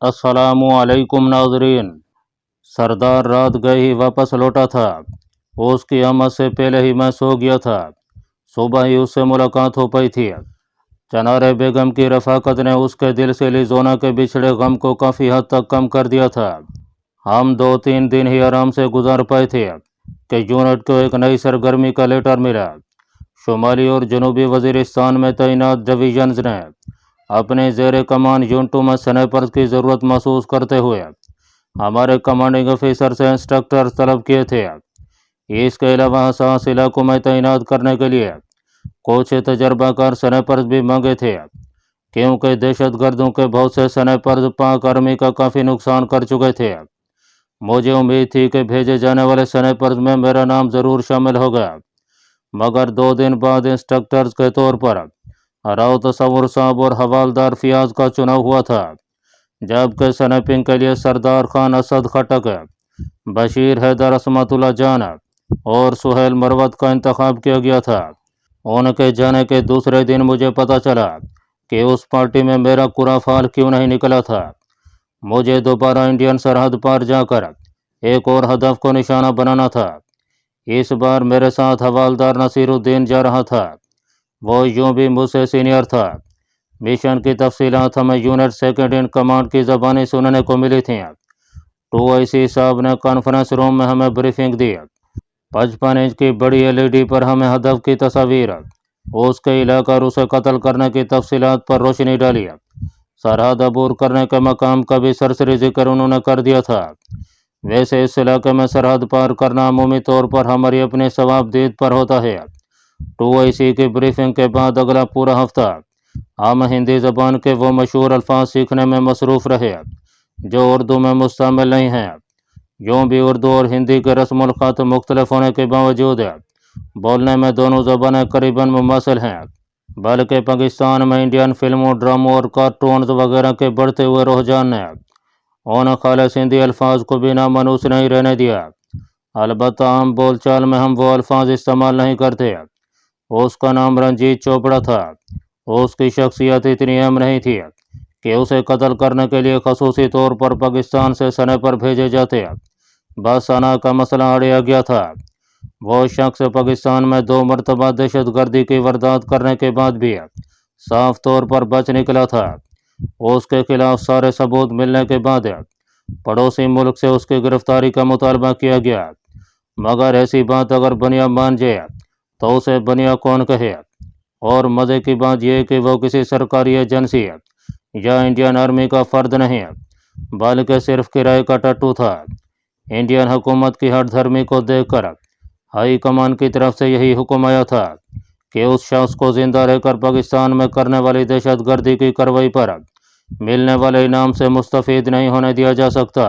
अस्सलामुअलैकुम नाजरीन। सरदार रात गए ही वापस लौटा था। उसकी आमद से पहले ही मैं सो गया था। सुबह ही उससे मुलाकात हो पाई थी। चनारे बेगम की रफाकत ने उसके दिल से लिजोना के बिछड़े गम को काफ़ी हद तक कम कर दिया था। हम 2-3 दिन ही आराम से गुजार पाए थे कि यूनिट को एक नई सरगर्मी का लेटर मिला। शुमाली और जनूबी वजीरिस्तान में तैनात डिवीजन्स ने अपने ज़ेर कमान यूनिटों में स्नाइपर्स की ज़रूरत महसूस करते हुए हमारे कमांडिंग ऑफिसर से इंस्ट्रक्टर तलब किए थे। इसके अलावा हसास इलाकों में तैनात करने के लिए कुछ तजर्बाकार स्नाइपर्स भी मांगे थे, क्योंकि दहशतगर्दों के बहुत से स्नाइपर्स पाक आर्मी का काफ़ी नुकसान कर चुके थे। मुझे उम्मीद थी कि भेजे जाने वाले स्नाइपर्स में मेरा नाम ज़रूर शामिल होगा, मगर 2 दिन बाद इंस्ट्रक्टर्स के तौर पर राव तसव्वुर साहब और हवालदार फियाज का चुनाव हुआ था, जबकि स्नाइपिंग के लिए सरदार खान असद खटक, बशीर हैदर असमतुल्ला जान और सुहेल मरवत का इंतखाब किया गया था। उनके जाने के दूसरे दिन मुझे पता चला कि उस पार्टी में मेरा कुरा फाल क्यों नहीं निकला था। मुझे दोबारा इंडियन सरहद पार जाकर एक और हदफ को निशाना बनाना था। इस बार मेरे साथ हवालदार नसीरुद्दीन जा रहा था। वो यूं भी मुझसे सीनियर था। मिशन की तफसीलात हमें यूनिट सेकंड इन कमांड की ज़बानी सुनने को मिली थी। 2IC साहब ने कॉन्फ्रेंस रूम में हमें ब्रीफिंग दी। 55 इंच की बड़ी LED पर हमें हदफ की तस्वीर, उसके इलाका और उसे कत्ल करने की तफसीलात पर रोशनी डाली। सरहद अबूर करने के मकाम का भी सरसरी जिक्र उन्होंने कर दिया था। वैसे इस इलाके में सरहद पार करना अमूमी तौर पर हमारी अपनी सवाबदीद पर होता है। 2IC की ब्रीफिंग के बाद अगला पूरा हफ्ता हम हिंदी ज़बान के वो मशहूर अल्फाज सीखने में मसरूफ़ रहे जो उर्दू में मुस्तमिल नहीं हैं। यूँ भी उर्दू और हिंदी के रस्मुल ख़त मुख्तलिफ होने के बावजूद बोलने में दोनों ज़बानें करीबन मुमासिल हैं, बल्कि पाकिस्तान में इंडियन फिल्मों, ड्रामों और कार्टून्स वगैरह के बढ़ते हुए रुझान ने उन खालिस हिंदी अल्फाज को भी नामनूस नहीं रहने दिया। अलबत्ता आम बोलचाल में हम वो अल्फाज इस्तेमाल नहीं करते। उसका नाम रंजीत चोपड़ा था। उसकी शख्सियत इतनी अहम नहीं थी कि उसे कत्ल करने के लिए खसूसी तौर पर पाकिस्तान से स्नाइपर भेजे जाते। बस अना का मसला अड़िया गया था। वो शख्स पाकिस्तान में 2 मरतबा दहशतगर्दी की वारदात करने के बाद भी साफ तौर पर बच निकला था। उसके खिलाफ सारे सबूत मिलने के बाद पड़ोसी मुल्क से उसकी गिरफ्तारी का मुतालबा किया गया, मगर ऐसी बात अगर बनिया मान जाए तो उसे बनिया कौन कहे। और मज़े की बात यह कि वो किसी सरकारी एजेंसी या इंडियन आर्मी का फ़र्द नहीं, बल्कि सिर्फ किराए का टट्टू था। इंडियन हुकूमत की हठ धर्मी को देखकर हाई कमान की तरफ से यही हुक्म आया था कि उस शख्स को जिंदा रहकर पाकिस्तान में करने वाली दहशतगर्दी की कार्रवाई पर मिलने वाले इनाम से मुस्तफ़ीद नहीं होने दिया जा सकता।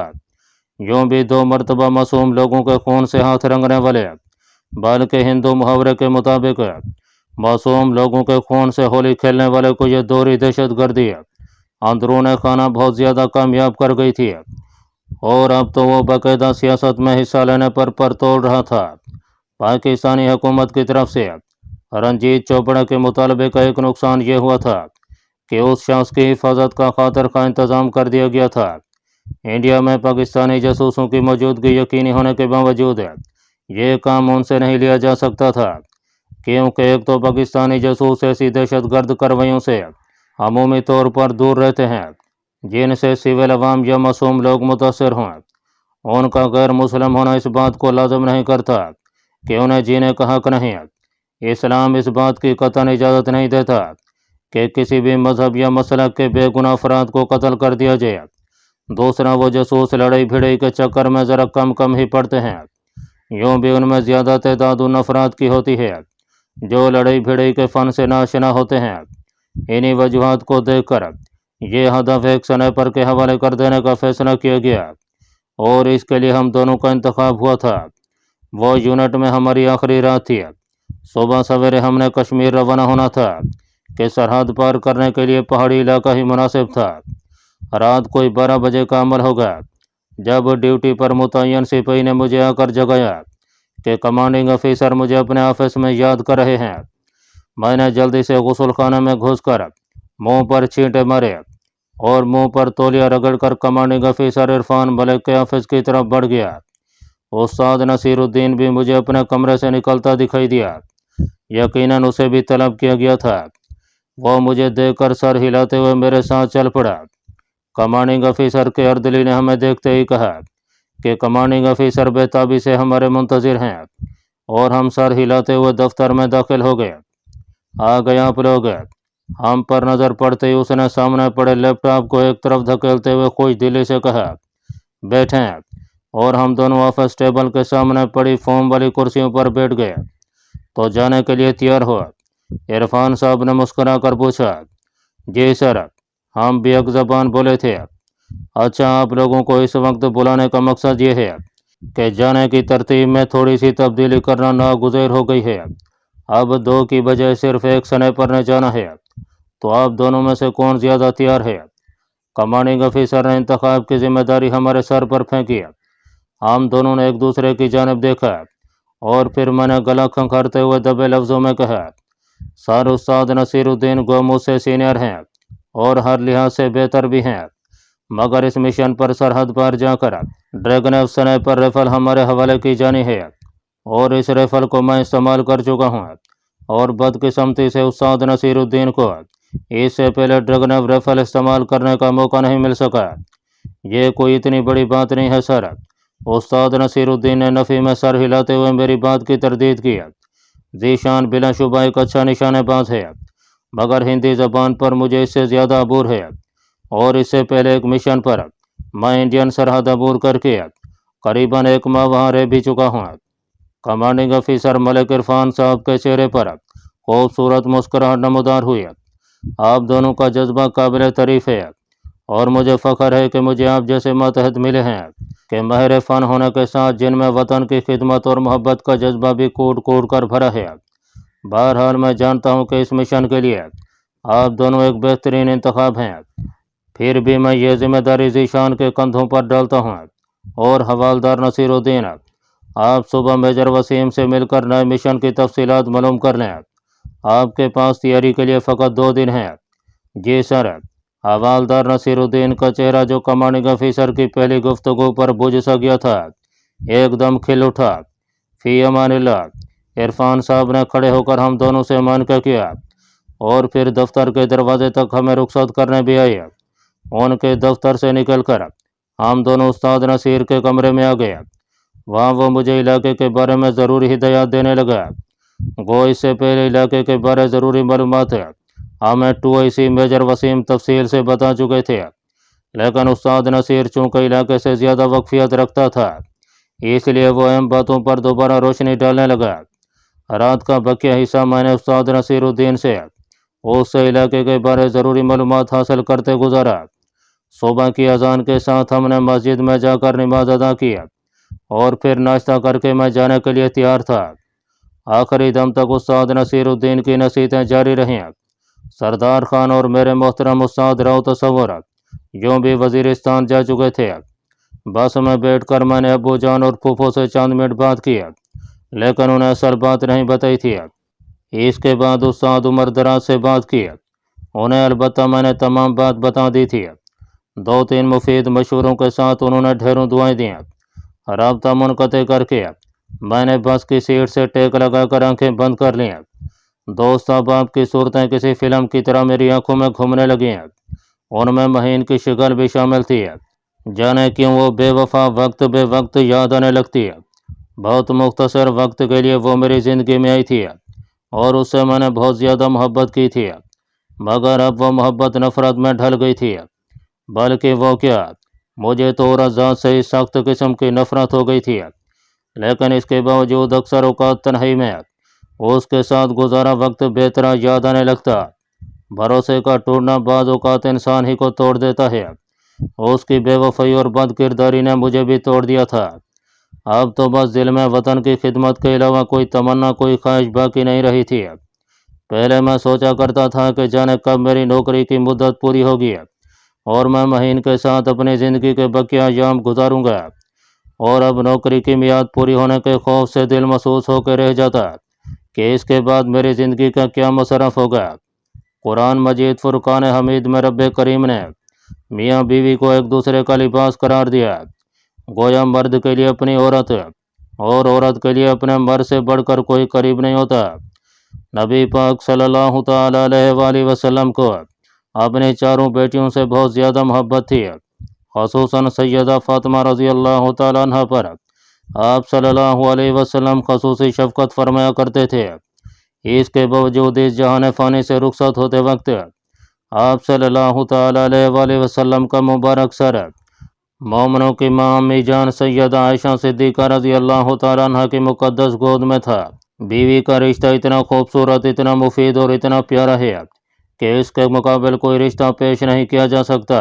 यूँ भी 2 मरतबा मासूम लोगों के खून से हाथ रंगने वाले, बल्कि हिंदू मुहावरे के मुताबिक मासूम लोगों के खून से होली खेलने वाले को यह दोहरी दहशतगर्दी अंदरून खाना बहुत ज़्यादा कामयाब कर गई थी, और अब तो वो बाकायदा सियासत में हिस्सा लेने पर तोड़ रहा था। पाकिस्तानी हुकूमत की तरफ से रंजीत चोपड़ा के मुतालबे का एक नुकसान ये हुआ था कि उस शख्स की हिफाजत का खातर का इंतज़ाम कर दिया गया था। इंडिया में पाकिस्तानी जासूसों की मौजूदगी यकीनी होने के बावजूद ये काम उनसे नहीं लिया जा सकता था, क्योंकि एक तो पाकिस्तानी जासूस ऐसी दहशतगर्द कार्रवाइयों से अमूमी तौर पर दूर रहते हैं जिनसे सिविल अवाम या मासूम लोग मुतासर हों। उनका गैर मुस्लिम होना इस बात को लाजम नहीं करता कि उन्हें जीने का हक नहीं। इस्लाम इस बात की कतई इजाज़त नहीं देता कि किसी भी मजहब या मसलक के बेगुनाह अफराद को कत्ल कर दिया जाए। दूसरा, वो जासूस लड़ाई भिड़ाई के चक्कर में ज़रा कम ही पड़ते हैं। यूँ भी उनमें ज़्यादा तादाद उन अफराद की होती है जो लड़ाई भिड़ाई के फ़न से नाशना होते हैं। इन्हीं वजूहात को देखकर ये हदफ एक स्नाइपर के हवाले कर देने का फैसला किया गया, और इसके लिए हम दोनों का इंतखाब हुआ था। वो यूनिट में हमारी आखिरी रात थी। सुबह सवेरे हमने कश्मीर रवाना होना था कि सरहद पार करने के लिए पहाड़ी इलाका ही मुनासिब था। रात कोई 12 बजे का अमल होगा जब ड्यूटी पर मुतय्यन सिपाही ने मुझे आकर जगाया कि कमांडिंग ऑफिसर मुझे अपने ऑफिस में याद कर रहे हैं। मैंने जल्दी से गुस्ल खाने में घुसकर मुंह पर छींटे मारे اور मुंह पर तौलिया रगड़ कर कमांडिंग ऑफिसर इरफान मलिक के ऑफिस की तरफ बढ़ गया। उस्ताद नसीरुद्दीन भी मुझे अपने कमरे से निकलता दिखाई दिया। यकीनन उसे भी तलब किया गया था। वो मुझे देखकर सर हिलाते हुए मेरे साथ चल पड़ा। कमांडिंग ऑफिसर के अर्दली ने हमें देखते ही कहा कि कमांडिंग ऑफिसर बेताबी से हमारे मुंतजिर हैं, और हम सर हिलाते हुए दफ्तर में दाखिल हो गए। आ गए आप लोग। हम पर नज़र पड़ते ही उसने सामने पड़े लैपटॉप को एक तरफ धकेलते हुए खुश दिली से कहा, बैठें। और हम दोनों ऑफिस टेबल के सामने पड़ी फोम वाली कुर्सियों पर बैठ गए। तो जाने के लिए तैयार हो? इरफान साहब ने मुस्कुरा कर पूछा। जी सर, हम भी एक ज़बान बोले थे। अच्छा, आप लोगों को इस वक्त बुलाने का मकसद ये है कि जाने की तरतीब में थोड़ी सी तब्दीली करना नागुज़ैर हो गई है। अब 2 की बजाय सिर्फ एक स्नाइपर ने जाना है। तो आप दोनों में से कौन ज़्यादा तैयार है? कमांडिंग ऑफिसर ने इंतखाब की जिम्मेदारी हमारे सर पर फेंकी। हम दोनों ने एक दूसरे की जानिब देखा और फिर मैंने गला खंखरते हुए दबे लफ्ज़ों में कहा, सर, उस्ताद नसीरुद्दीन गो मुझसे सीनियर हैं और हर लिहाज से बेहतर भी हैं, मगर इस मिशन पर सरहद पार जाकर ड्रैगन स्नाइपर राइफल हमारे हवाले की जानी है, और इस राइफल को मैं इस्तेमाल कर चुका हूँ, और बदकिस्मती से उस्ताद नसीरुद्दीन को इससे पहले ड्रैगन राइफल इस्तेमाल करने का मौका नहीं मिल सका। ये कोई इतनी बड़ी बात नहीं है सर। उस्ताद नसीरुद्दीन ने नफ़ी में सर हिलाते हुए मेरी बात की तरदीद की। जीशान बिलाशुबा एक अच्छा निशानेबाज है, मगर हिंदी ज़बान पर मुझे इससे ज़्यादा अबूर है, और इससे पहले एक मिशन पर मैं इंडियन सरहद अबूर करके करीबन 1 माह वहाँ रह भी चुका हूँ। कमांडिंग ऑफिसर मलिक इरफान साहब के चेहरे पर खूबसूरत मुस्कुराहट नमूदार हुई। आप दोनों का जज्बा काबिल तारीफ़ है, और मुझे फ़ख्र है कि मुझे आप जैसे मातहत मिले हैं कि माहिर फ़न होने के साथ जिनमें वतन की खिदमत और मोहब्बत का जज्बा भी कूट कूट कर भरा है। बहरहाल मैं जानता हूँ कि इस मिशन के लिए आप दोनों एक बेहतरीन इंतखाब हैं। फिर भी मैं ये जिम्मेदारी जीशान के कंधों पर डालता हूँ। और हवालदार नसीरुद्दीन, आप सुबह मेजर वसीम से मिलकर नए मिशन की तफसीलात मालूम कर लें। आपके पास तैयारी के लिए फ़कत 2 दिन हैं। जी सर। हवालदार नसीरुद्दीन का चेहरा, जो कमांडिंग ऑफिसर की पहली गुफ्तगू पर बुझ सा गया था, एकदम खिल उठा। फ़ी अमानिल्लाह। इरफान साहब ने खड़े होकर हम दोनों से मान का किया और फिर दफ्तर के दरवाजे तक हमें रुखसत करने भी आए। उनके दफ्तर से निकलकर हम दोनों उस्ताद नसीर के कमरे में आ गए। वहाँ वो मुझे इलाके के बारे में ज़रूरी हिदायत देने लगा। वो इससे पहले इलाके के बारे ज़रूरी मालूमात हमें 2IC मेजर वसीम तफसील से बता चुके थे, लेकिन उस्ताद नसीर चूँकि इलाके से ज़्यादा वक्फियत रखता था, इसलिए वो अहम बातों पर दोबारा रोशनी डालने लगा। रात का बकिया हिस्सा मैंने उस्ताद नसीरुद्दीन से उससे इलाके के बारे ज़रूरी मालूमात हासिल करते गुजारा। सुबह की अजान के साथ हमने मस्जिद में जाकर नमाज अदा किया और फिर नाश्ता करके मैं जाने के लिए तैयार था। आखिरी दम तक उस्ताद नसीरुद्दीन की नसीहतें जारी रहीं। सरदार खान और मेरे मोहतरम उस्ताद राव तसव्वुर यूँ भी वज़ीरिस्तान जा चुके थे। बस में बैठकर मैंने अब्बू जान और फूफो से चंद मिनट बात किया, लेकिन उन्हें असल बात नहीं बताई थी। इसके बाद उस्ताद उमर दराज से बात की। उन्हें अलबत्ता मैंने तमाम बात बता दी थी। 2-3 मुफीद मशवरों के साथ उन्होंने ढेरों दुआएं दी। राब्ता मुनक़ते करके मैंने बस की सीट से टेक लगाकर आंखें बंद कर लीं। दोस्त अहबाब की सूरतें किसी फिल्म की तरह मेरी आंखों में घूमने लगी हैं। उनमें महीन की शिकल भी शामिल थी। जाने क्यों वो बेवफा वक्त बे वक्त याद आने लगती है। बहुत मुख्तसर वक्त के लिए वो मेरी ज़िंदगी में आई थी और उससे मैंने बहुत ज़्यादा मोहब्बत की थी, मगर अब वो मोहब्बत नफ़रत में ढल गई थी। बल्कि वो क्या, मुझे तो और ज़ात से ही सख्त किस्म की नफ़रत हो गई थी। लेकिन इसके बावजूद अक्सर औक़ात तन्हाई में उसके साथ गुजारा वक्त बेहतरा याद आने लगता। भरोसे का टूटना बाज़ औक़ात इंसान ही को तोड़ देता है। उसकी बेवफाई और बदकिरदारी ने मुझे भी तोड़ दिया था। अब तो बस दिल में वतन की खिदमत के अलावा कोई तमन्ना, कोई ख्वाहिश बाकी नहीं रही थी। पहले मैं सोचा करता था कि जाने कब मेरी नौकरी की मुद्दत पूरी होगी और मैं महीन के साथ अपनी ज़िंदगी के बकिया अय्याम गुजारूंगा, और अब नौकरी की मियाद पूरी होने के खौफ से दिल महसूस होकर रह जाता कि इसके बाद मेरी ज़िंदगी का क्या मुशर्रफ होगा। कुरान मजीद फुरकान हमीद में रब करीम ने मियाँ बीवी को एक दूसरे का लिबास करार दिया। गोया मर्द के लिए अपनी औरत और औरत के लिए अपने मर्द से बढ़कर कोई करीब नहीं होता। नबी पाक सल्लल्लाहु ताला अलैहि वसल्लम को अपनी चारों बेटियों से बहुत ज़्यादा मोहब्बत थी, ख़ुसूसन सैयदा फ़ातिमा रज़ी अल्लाह ताला अन्हा पर आप सल्लल्लाहु अलैहि वसल्लम ख़ुसूसी शफ़क़त फरमाया करते थे। इसके बावजूद इस जहान फ़ानी से रुखसत होते वक्त आप सल्लल्लाहु ताला अलैहि वसल्लम का मुबारक सर मोमिनों की मां अम्मी जान सैयदा आयशा सिद्दीक़ा रज़ी अल्लाह ताला अन्हा की मुक़द्दस गोद में था। बीवी का रिश्ता इतना खूबसूरत, इतना मुफीद और इतना प्यारा है कि इसके मुकाबल कोई रिश्ता पेश नहीं किया जा सकता।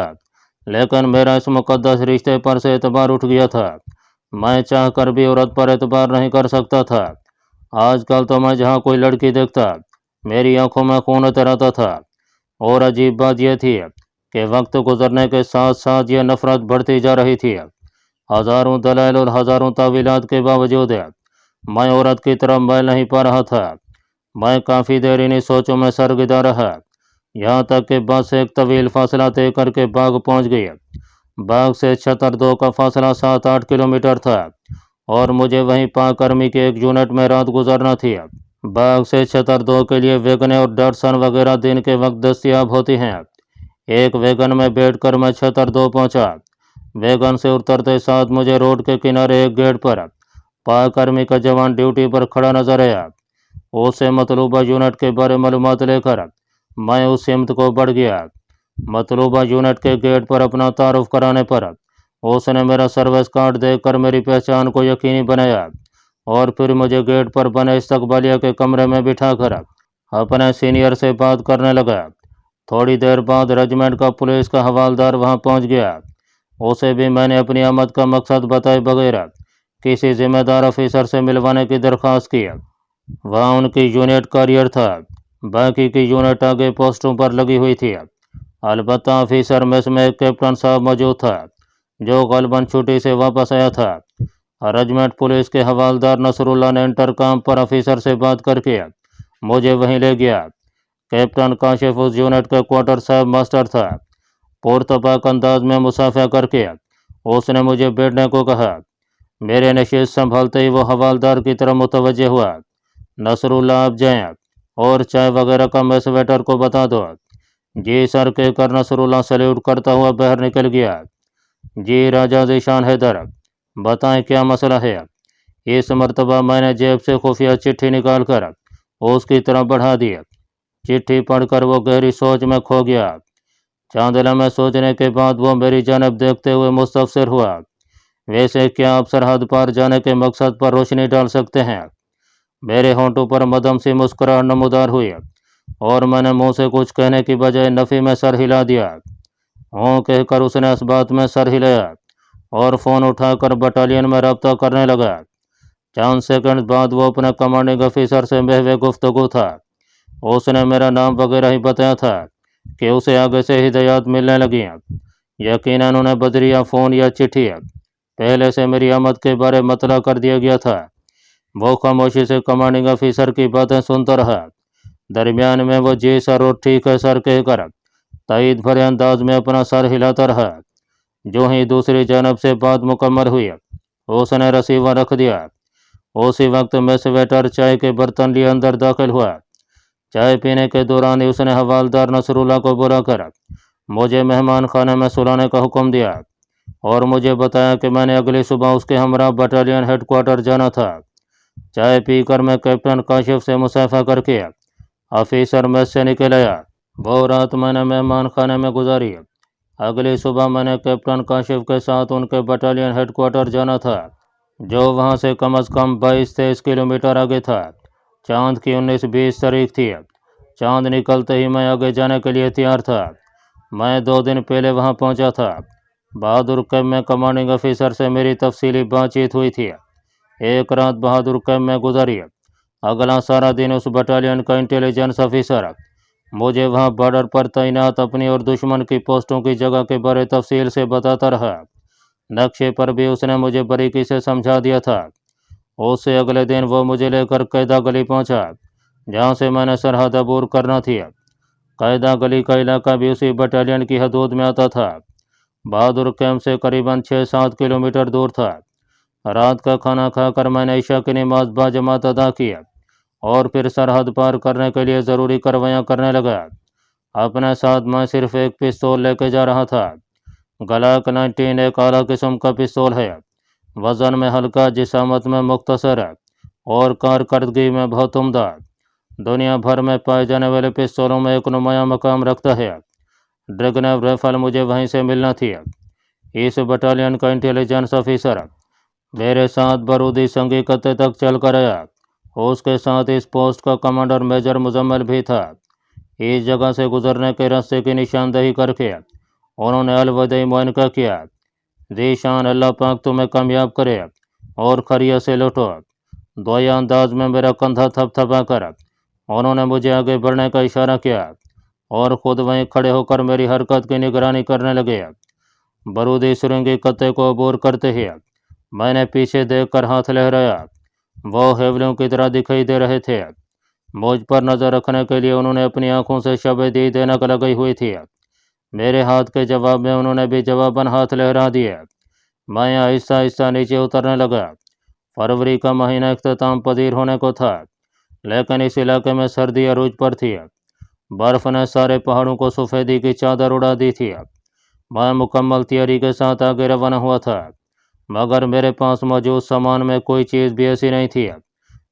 लेकिन मेरा इस मुक़द्दस रिश्ते पर से एतबार उठ गया था। मैं चाह कर भी औरत पर एतबार नहीं कर सकता था। आजकल तो मैं जहाँ कोई लड़की देखता मेरी आंखों में खून उतर आता था। और अजीब बात यह थी कि वक्त गुजरने के साथ साथ यह नफरत बढ़ती जा रही थी। हज़ारों दलाइल और हज़ारों तावीलात के बावजूद मैं औरत की तरफ मैल नहीं पा रहा था। मैं काफ़ी देर इन्हीं सोचों में सरगर्दा रहा, यहाँ तक कि बस एक तवील फासला तय करके बाग पहुँच गई। बाग से छतरदो का फासला 7-8 किलोमीटर था और मुझे वहीं पाक आर्मी के एक यूनिट में रात गुजारना थी। बाग से छतरदो के लिए वैगनें और डटसन वगैरह दिन के वक्त दस्तियाब होती हैं। एक वैगन में बैठकर मैं छतरदो पहुंचा। वैगन से उतरते साथ मुझे रोड के किनारे एक गेट पर पाक आर्मी का जवान ड्यूटी पर खड़ा नजर आया। उससे मतलूबा यूनिट के बारे मालूमात लेकर मैं उस सिमत को बढ़ गया। मतलूबा यूनिट के गेट पर अपना तारुफ कराने पर उसने मेरा सर्विस कार्ड देखकर मेरी पहचान को यकीनी बनाया और फिर मुझे गेट पर बने इस्तकबालिया के कमरे में बिठाकर अपने सीनियर से बात करने लगा। थोड़ी देर बाद रेजिमेंट का पुलिस का हवालदार वहां पहुंच गया। उसे भी मैंने अपनी आमद का मकसद बताए बगैर किसी जिम्मेदार ऑफिसर से मिलवाने की दरख्वास्त की। वहाँ उनकी यूनिट करियर था, बाकी की यूनिट आगे पोस्टों पर लगी हुई थी। अलबत्ता ऑफिसर मेस में एक कैप्टन साहब मौजूद था जो गलबन छुट्टी से वापस आया था। रेजिमेंट पुलिस के हवालदार नसरुल्लाह ने इंटरकॉम पर ऑफिसर से बात करके मुझे वहीं ले गया। कैप्टन काशिफ उस यूनिट के क्वार्टर साहब मास्टर था। पुरतपाक अंदाज में मुसाफा करके उसने मुझे बैठने को कहा। मेरे नशीस संभालते ही वो हवालदार की तरफ मुतवज्जे हुआ। नसरुल्लाह, आप जाएं और चाय वगैरह का मेस वेटर को बता दो। जी सर कहकर नसरुल्लाह सैल्यूट करता हुआ बाहर निकल गया। जी राजा ज़ीशान हैदर, बताएं क्या मसला है। इस मर्तबा मैंने जेब से खुफिया चिट्ठी निकाल कर उसकी तरफ बढ़ा दी। चिट्ठी पढ़कर वो गहरी सोच में खो गया। चंद लम्हे सोचने के बाद वो मेरी जानब देखते हुए मुस्तफसिर हुआ। वैसे क्या आप सरहद पार जाने के मकसद पर रोशनी डाल सकते हैं। मेरे होंठों पर मदम सी मुस्कुराहट नमूदार हुई और मैंने मुंह से कुछ कहने की बजाय नफ़ी में सर हिला दिया। हों कहकर उसने इस बात में सर हिलाया और फ़ोन उठाकर बटालियन में रब्ता करने लगा। चंद सेकंड बाद वो अपने कमांडिंग ऑफिसर से महवे गुफ्तगू था। उसने मेरा नाम वगैरह ही बताया था कि उसे आगे से हिदायत मिलने लगी। यकीनन उन्हें बदरिया फ़ोन या चिट्ठी पहले से मेरी आमद के बारे मतला कर दिया गया था। वो खामोशी से कमांडिंग ऑफिसर की बातें सुनता रहा। दरमियान में वो जी सर और ठीक है सर कहकर तईद भरे अंदाज में अपना सर हिलाता रहा। जो ही दूसरी जानब से बात मुकम्मल हुई उसने रसीवर रख दिया। उसी वक्त मेस वेटर चाय के बर्तन लिए अंदर दाखिल हुआ। चाय पीने के दौरान ही उसने हवालदार नसरुल्लाह को बुलाकर मुझे मेहमान खाने में सुलाने का हुक्म दिया और मुझे बताया कि मैंने अगली सुबह उसके हमरा बटालियन हेडक्वार्टर जाना था। चाय पीकर मैं कैप्टन काशिफ से मुसाफा करके ऑफिसर मेस से निकल आया। वो रात मैंने मेहमान खाने में गुजारी। अगली सुबह मैंने कैप्टन काशिफ के साथ उनके बटालियन हेडक्वार्टर जाना था, जो वहां से कम से कम 22-23 किलोमीटर आगे था। चांद की 19-20 तारीख थी। चांद निकलते ही मैं आगे जाने के लिए तैयार था। मैं 2 दिन पहले वहां पहुंचा था। बहादुर कैंप में कमांडिंग ऑफिसर से मेरी तफसीली बातचीत हुई थी। एक रात बहादुर कैंप में गुजारी। अगला सारा दिन उस बटालियन का इंटेलिजेंस ऑफिसर मुझे वहां बॉर्डर पर तैनात अपनी और दुश्मन की पोस्टों की जगह के बारे तफसील से बताता रहा। नक्शे पर भी उसने मुझे बारीकी से समझा दिया था। उससे अगले दिन वो मुझे लेकर कैदा गली पहुंचा, जहां से मैंने सरहद अबूर करना थी। कायदा गली का इलाका भी उसी बटालियन की हदूद में आता था। बहादुर कैंप से करीबन 6-7 किलोमीटर दूर था। रात का खाना खाकर मैंने ईशा की नमाज बाजमात अदा किया और फिर सरहद पार करने के लिए ज़रूरी कार्रवाइयाँ करने लगा। अपने साथ मैं सिर्फ एक पिस्तौल लेके जा रहा था। ग्लॉक 19 एक आला किस्म का पिस्तौल है। वज़न में हल्का, जिसामत में मुख्तसर है और कारकर्दगी में बहुत उम्दा। दुनिया भर में पाए जाने वाले पिस्तौलों में एक नुमाया मकाम रखता है। ड्रैगन राइफल मुझे वहीं से मिलना थी। इस बटालियन का इंटेलिजेंस ऑफिसर मेरे साथ बरूदी संगी कत्ते तक चल कर आया। उसके साथ इस पोस्ट का कमांडर मेजर मुजम्मल भी था। इस जगह से गुजरने के रास्ते की निशानदेही करके उन्होंने अलविदाई मुआयनका किया। ज़ीशान अल्लाह पाक तुम्हें कामयाब करे और खरिया से लौटो। दुआया अंदाज में मेरा कंधा थपथपा कर उन्होंने मुझे आगे बढ़ने का इशारा किया और ख़ुद वहीं खड़े होकर मेरी हरकत की निगरानी करने लगे। बरूदी सुरंगी कत्ते को अबूर करते ही मैंने पीछे देखकर हाथ लहराया। वो हेवलियों की तरह दिखाई दे रहे थे। मुझ पर नज़र रखने के लिए उन्होंने अपनी आंखों से शबेदी देनक लगाई हुई थी। मेरे हाथ के जवाब में उन्होंने भी जवाबन हाथ लहरा दिए। मैं आहिस्ता आहिस्ता नीचे उतरने लगा। फरवरी का महीना इख्तिताम पजीर होने को था, लेकिन इस इलाके में सर्दी अरूज पर थी। बर्फ़ ने सारे पहाड़ों को सफ़ेदी की चादर उड़ा दी थी। मैं मुकम्मल तैयारी के साथ आगे रवाना हुआ था, मगर मेरे पास मौजूद सामान में कोई चीज़ भी ऐसी नहीं थी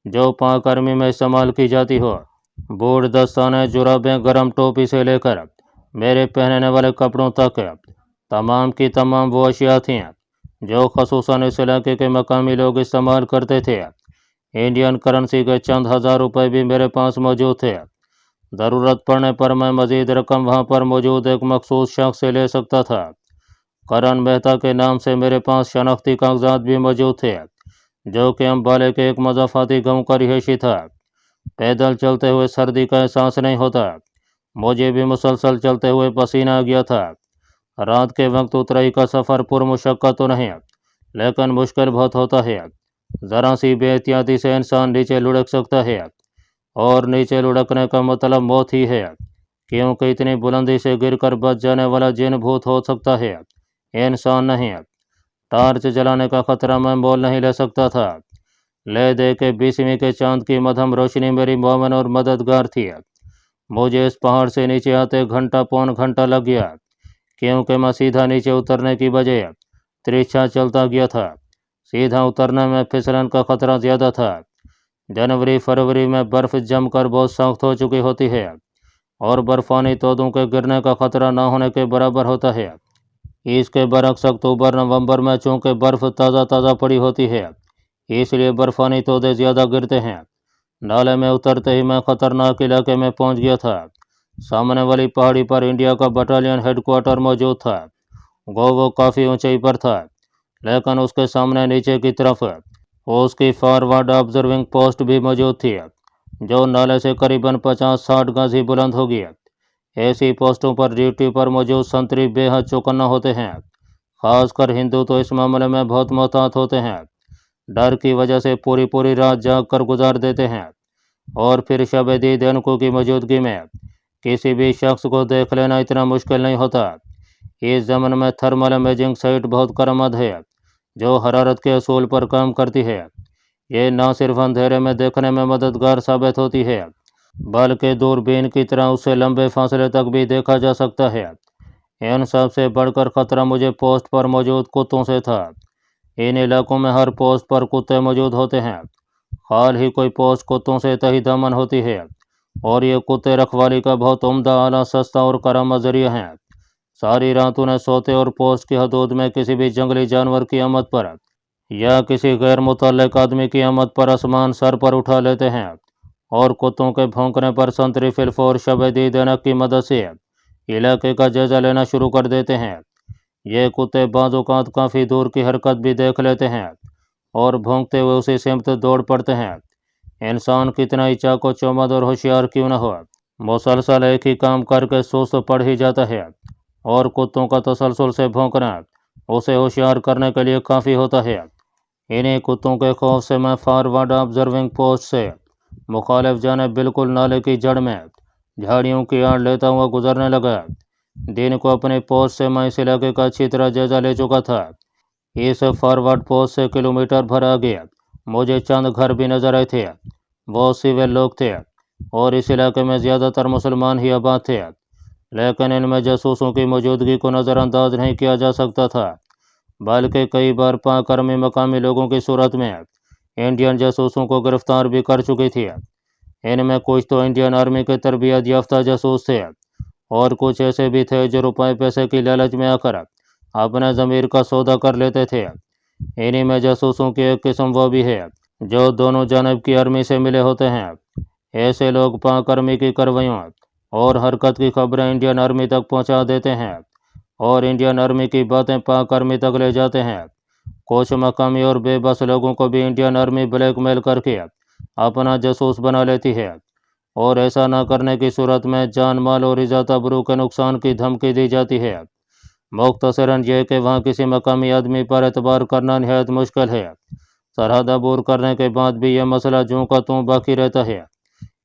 जो पाक आर्मी में इस्तेमाल की जाती हो। बूट, दस्ताने, जुराबें, गर्म टोपी से लेकर मेरे पहनने वाले कपड़ों तक तमाम की तमाम वो अशिया थीं जो खसूसन इस इलाके के मकामी लोग इस्तेमाल करते थे। इंडियन करेंसी के चंद हज़ार रुपये भी मेरे पास मौजूद थे। ज़रूरत पड़ने पर मैं मज़ीद रकम वहाँ पर मौजूद एक मखसूस शख्स से ले सकता था। करण मेहता के नाम से मेरे पास शनाख्ती कागजात भी मौजूद थे, जो कि अम्बाले के एक मज़ाफ़ाती गाँव का रिहायशी था। पैदल चलते हुए सर्दी का एहसास नहीं होता। मुझे भी मुसलसल चलते हुए पसीना आ गया था। रात के वक्त उतराई का सफ़र पुरमुशक्क़त तो नहीं, लेकिन मुश्किल बहुत होता है। ज़रा सी बेहतियाती से इंसान नीचे लुढ़क सकता है, और नीचे लुढ़कने का मतलब मौत ही है, क्योंकि इतनी बुलंदी से गिरकर बच जाने वाला जिन भूत हो सकता है, इंसान नहीं। टार्च जलाने का खतरा मैं मोल नहीं ले सकता था। ले दे के 20वीं के चांद की मध्यम रोशनी मेरी मोमिन और मददगार थी। मुझे इस पहाड़ से नीचे आते घंटा पौन घंटा लग गया, क्योंकि मैं सीधा नीचे उतरने की बजाय तिरछा चलता गया था। सीधा उतरने में फिसलन का खतरा ज़्यादा था। जनवरी फरवरी में बर्फ़ जमकर बहुत सख्त हो चुकी होती है और बर्फ़ानी तोदों के गिरने का खतरा न होने के बराबर होता है। इसके बरक्स अक्टूबर नवंबर में चूँकि बर्फ़ ताज़ा पड़ी होती है, इसलिए बर्फ़ानी तोदे ज़्यादा गिरते हैं। नाले में उतरते ही मैं ख़तरनाक इलाके में पहुंच गया था। सामने वाली पहाड़ी पर इंडिया का बटालियन हेडक्वार्टर मौजूद था। वो काफ़ी ऊंचाई पर था, लेकिन उसके सामने नीचे की तरफ उसकी फॉरवर्ड ऑब्जर्विंग पोस्ट भी मौजूद थी, जो नाले से करीबन 50-60 गज ही बुलंद होगी। ऐसी पोस्टों पर ड्यूटी पर मौजूद संतरी बेहद चौकन्ना होते हैं। खासकर हिंदू तो इस मामले में बहुत मोहतात होते हैं। डर की वजह से पूरी रात जाग कर गुजार देते हैं, और फिर शब-ए-दीद अनकों की मौजूदगी में किसी भी शख्स को देख लेना इतना मुश्किल नहीं होता। इस ज़मन में थर्मल इमेजिंग साइट बहुत करामद है, जो हरारत के असूल पर काम करती है। ये न सिर्फ अंधेरे में देखने में मददगार साबित होती है, बल्कि दूरबीन की तरह उससे लंबे फासले तक भी देखा जा सकता है। इन सब से बढ़कर ख़तरा मुझे पोस्ट पर मौजूद कुत्तों से था। इन इलाकों में हर पोस्ट पर कुत्ते मौजूद होते हैं। हाल ही कोई पोस्ट कुत्तों से तही दामन होती है, और ये कुत्ते रखवाली का बहुत उम्दा, आला, सस्ता और करामा ज़रिया हैं। सारी रात उन्हें सोते और पोस्ट की हदूद में किसी भी जंगली जानवर की आमद पर या किसी गैर मुतल्लिक आदमी की आमद पर आसमान सर पर उठा लेते हैं, और कुत्तों के भौंकने पर संतरी फिल्फ और शब-ए-दीद ऐनक की मदद से इलाके का जायजा लेना शुरू कर देते हैं। ये कुत्ते बाज़ औक़ात काफ़ी दूर की हरकत भी देख लेते हैं और भौंकते हुए उसी सिमत दौड़ पड़ते हैं। इंसान कितना ही चाको चौबंद और होशियार क्यों न हो, मुसलसल एक ही काम करके सुस्त पड़ ही जाता है, और कुत्तों का तसलसल से भौंकना उसे होशियार करने के लिए काफ़ी होता है। इन्हीं कुत्तों के खौफ से मैं फॉरवर्ड ऑब्जर्विंग पोस्ट से मुखालिफ जाने बिल्कुल नाले की जड़ में झाड़ियों की आड़ लेता हुआ गुजरने लगा। दिन को अपने पोस्ट से मैं इस इलाके का अच्छी तरह जायजा ले चुका था। इस फॉरवर्ड पोस्ट से किलोमीटर भर आगे मुझे चंद घर भी नजर आए थे। वो सिविल लोग थे और इस इलाके में ज़्यादातर मुसलमान ही आबाद थे, लेकिन इनमें जासूसों की मौजूदगी को नज़रअंदाज नहीं किया जा सकता था, बल्कि कई बार पाक आर्मी मकामी लोगों की सूरत में इंडियन जासूसों को गिरफ्तार भी कर चुकी थी। इनमें कुछ तो इंडियन आर्मी के तरबियत याफ्ता जासूस थे और कुछ ऐसे भी थे जो रुपए पैसे की लालच में आकर अपने ज़मीर का सौदा कर लेते थे। इन्हीं में जासूसों की एक किस्म वो भी है जो दोनों जानब की आर्मी से मिले होते हैं। ऐसे लोग पाक आर्मी की कार्रवाइयों और हरकत की खबरें इंडियन आर्मी तक पहुंचा देते हैं और इंडियन आर्मी की बातें पाक आर्मी तक ले जाते हैं। कुछ मकामी और बेबस लोगों को भी इंडियन आर्मी ब्लैकमेल करके अपना जासूस बना लेती है और ऐसा न करने की सूरत में जान माल और इज़्ज़त आबरू के नुकसान की धमकी दी जाती है। मुख्तसरन यह कि वहाँ किसी मकामी आदमी पर एतबार करना निहायत मुश्किल है। सरहद अबूर करने के बाद भी यह मसला जूं का त्यों बाकी रहता है।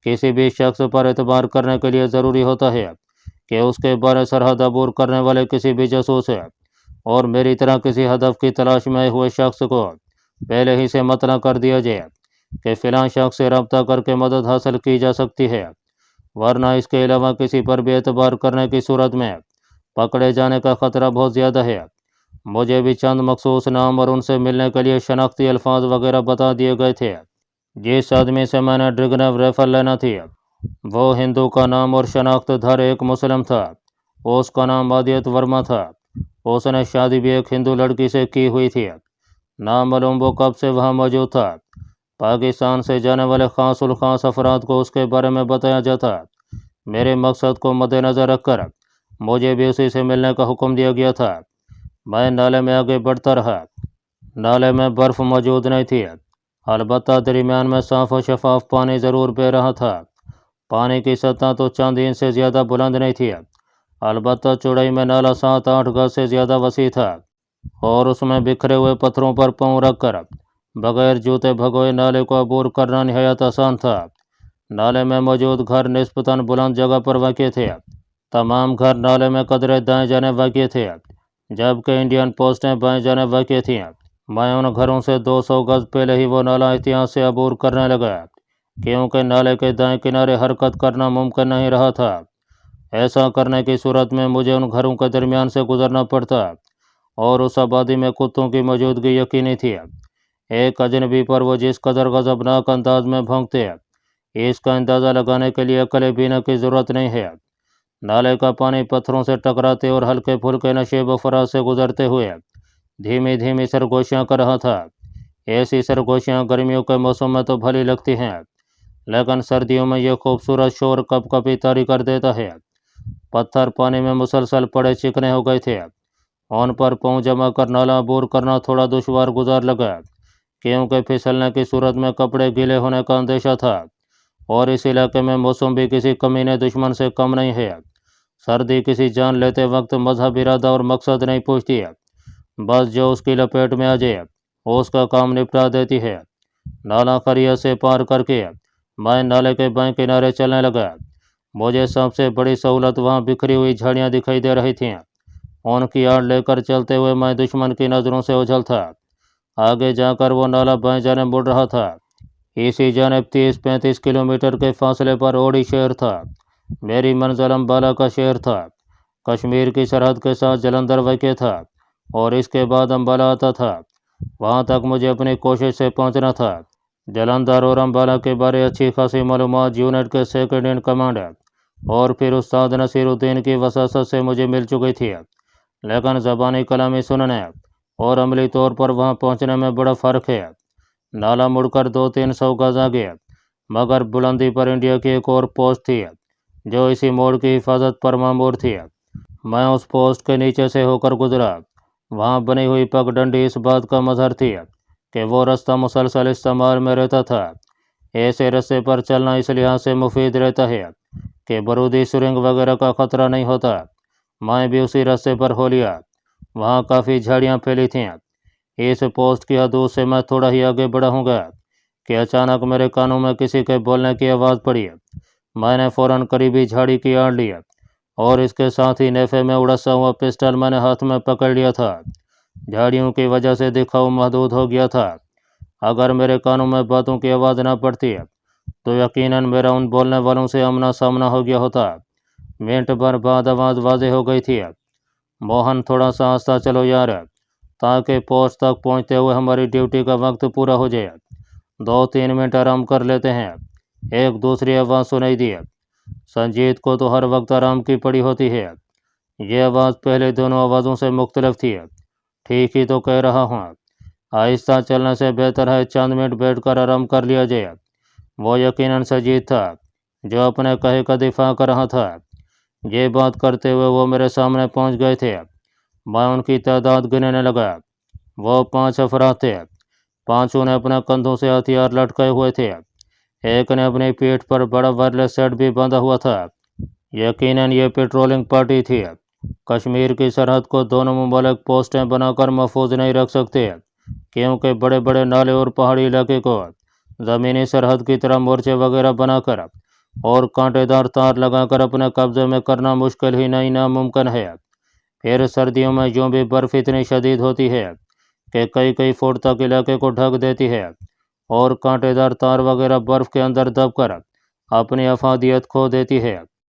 किसी भी शख्स पर एतबार करने के लिए ज़रूरी होता है कि उसके बारे सरहद अबूर करने वाले किसी भी जासूस और मेरी तरह किसी हदफ की तलाश में आए हुए शख्स को पहले ही से मतला कर दिया जाए कि फ़िलाँ शख्स से रब्ता करके मदद हासिल की जा सकती है, वरना इसके अलावा किसी पर भी एतबार करने की सूरत में पकड़े जाने का ख़तरा बहुत ज़्यादा है। मुझे भी चंद मखसूस नाम और उनसे मिलने के लिए शनाख्ती अल्फाज वगैरह बता दिए गए थे। जिस आदमी से मैंने ड्रैगन राइफल लेना थी वो हिंदू का नाम और शनाख्तधार एक मुस्लिम था। उसका नाम आदित्य वर्मा था। उसने शादी भी एक हिंदू लड़की से की हुई थी। नामालूम वो कब से वहाँ मौजूद था। पाकिस्तान से जाने वाले खास उल खास अफराद को उसके बारे में बताया जाता। मेरे मकसद को मद्देनज़र रखकर मुझे भी उसी से मिलने का हुक्म दिया गया था। मैं नाले में आगे बढ़ता रहा। नाले में बर्फ़ मौजूद नहीं थी, अलबत्ता दरमियान में साफ़ और शफाफ पानी ज़रूर बह रहा था। पानी की सतह तो चंद इंच से ज़्यादा बुलंद नहीं थी, अलबत्ता चौड़ाई में नाला 7-8 गज से ज़्यादा वसी था और उसमें बिखरे हुए पत्थरों पर पाँव रखकर बगैर जूते भगोए नाले को अबूर करना निहायत आसान था। नाले में मौजूद घर निस्बतन बुलंद जगह पर वाक़ थे। तमाम घर नाले में कदरे दाएं जाने वाक़ थे, जबकि इंडियन पोस्टें बाएं जाने वाक़ थीं। मैं उन घरों से 200 गज पहले ही वो नाला एहतियात से अबूर करने लगा, क्योंकि नाले के दाएं किनारे हरकत करना मुमकिन नहीं रहा था। ऐसा करने की सूरत में मुझे उन घरों के दरमियान से गुजरना पड़ता और उस आबादी में कुत्तों की मौजूदगी यकीनी थी। एक अजनबी पर वो जिस कदर गज़बनाक अंदाज में भौंकते इसका अंदाज़ा लगाने के लिए अकल बीना की ज़रूरत नहीं है। नाले का पानी पत्थरों से टकराते और हल्के फुल्के नशेब फराज से गुजरते हुए धीमी धीमी सरगोशियाँ कर रहा था। ऐसी सरगोशियाँ गर्मियों के मौसम में तो भली लगती हैं, लेकिन सर्दियों में यह खूबसूरत शोर कपकपी तारी कर देता है। पत्थर पानी में मुसलसल पड़े चिकने हो गए थे। उन पर पाँव जमा कर नाला अबूर करना थोड़ा दुश्वार गुजार लगा, क्योंकि फिसलने की सूरत में कपड़े गीले होने का अंदेशा था और इस इलाके में मौसम भी किसी कमीने दुश्मन से कम नहीं है। सर्दी किसी जान लेते वक्त मजहब, इरादा और मकसद नहीं पूछती है, बस जो उसकी लपेट में आ जाए उसका काम निपटा देती है। नाला खरिया से पार करके मैं नाले के बाएं किनारे चलने लगा। मुझे सबसे बड़ी सहूलत वहाँ बिखरी हुई झाड़ियाँ दिखाई दे रही थीं। उनकी आड़ लेकर चलते हुए मैं दुश्मन की नज़रों से ओझल था। आगे जाकर वो नाला बाएं जाने मुड़ रहा था। इसी जानिब 30-35 किलोमीटर के फासले पर ओडी शहर था। मेरी मंजिल अम्बाला का शहर था। कश्मीर की सरहद के साथ जलंधर वाक़ था और इसके बाद अम्बाला आता था। वहाँ तक मुझे अपनी कोशिश से पहुँचना था। जलंधर और अम्बाला के बारे अच्छी खासी मालूमात यूनिट के सेकंड इन कमांडर और फिर उस्ताद नसीरुद्दीन की वसासत से मुझे मिल चुकी थी, लेकिन ज़बानी कलामी सुनने और अमली तौर पर वहाँ पहुँचने में बड़ा फ़र्क है। नाला मुड़कर 200-300 गज आगे मगर बुलंदी पर इंडिया की एक और पोस्ट थी जो इसी मोड़ की हिफाजत पर मामूर थी। मैं उस पोस्ट के नीचे से होकर गुजरा। वहाँ बनी हुई पगडंडी इस बात का मजहर थी कि वो रास्ता मुसलसल इस्तेमाल में रहता था। ऐसे रास्ते पर चलना इस लिहाज से मुफीद रहता है कि बारूदी सुरंग वगैरह का ख़तरा नहीं होता। मैं भी उसी रास्ते पर हो लिया। वहाँ काफ़ी झाड़ियाँ फैली थीं। इस पोस्ट की हदूद से मैं थोड़ा ही आगे बढ़ा हूँगा कि अचानक मेरे कानों में किसी के बोलने की आवाज़ पड़ी। मैंने फ़ौरन करीबी झाड़ी की आड़ लिया और इसके साथ ही नेफे में उड़सा हुआ पिस्टल मैंने हाथ में पकड़ लिया था। झाड़ियों की वजह से दिखाव महदूद हो गया था। अगर मेरे कानों में बातों की आवाज़ ना पड़ती तो यकीनन मेरा उन बोलने वालों से आमना सामना हो गया होता। मिनट भर बाद आवाज़ वाज़ेह हो गई थी। मोहन, थोड़ा सा आस्ता चलो यार, ताकि पोस्ट तक पहुंचते हुए हमारी ड्यूटी का वक्त पूरा हो जाए। 2-3 मिनट आराम कर लेते हैं। एक दूसरी आवाज़ सुनाई दी। संजीत को तो हर वक्त आराम की पड़ी होती है। ये आवाज़ पहले दोनों आवाज़ों से मुख्तलिफ थी। ठीक ही तो कह रहा हूँ। आहिस्ता चलने से बेहतर है चंद मिनट बैठकर आराम कर लिया जाए। वो यकीनन संजीत था, जो अपने कहे का दिफा कर रहा था। ये बात करते हुए वो मेरे सामने पहुंच गए थे। मैं उनकी तादाद गिनने लगा। वो 5 अफराद थे। पांचों ने अपने कंधों से हथियार लटकाए हुए थे। एक ने अपनी पीठ पर बड़ा वायरलेस सेट भी बांधा हुआ था। यकीनन ये पेट्रोलिंग पार्टी थी। कश्मीर की सरहद को दोनों मुमालिक पोस्टें बनाकर महफूज नहीं रख सकते, क्योंकि बड़े बड़े नाले और पहाड़ी इलाके को ज़मीनी सरहद की तरह मोर्चे वगैरह बनाकर और कांटेदार तार लगाकर अपने कब्जे में करना मुश्किल ही नहीं, नामुमकिन है। फिर सर्दियों में यूं भी बर्फ़ इतनी शदीद होती है कि कई कई फुट तक इलाके को ढक देती है, और कांटेदार तार वगैरह बर्फ़ के अंदर दबकर अपनी अफादियत खो देती है।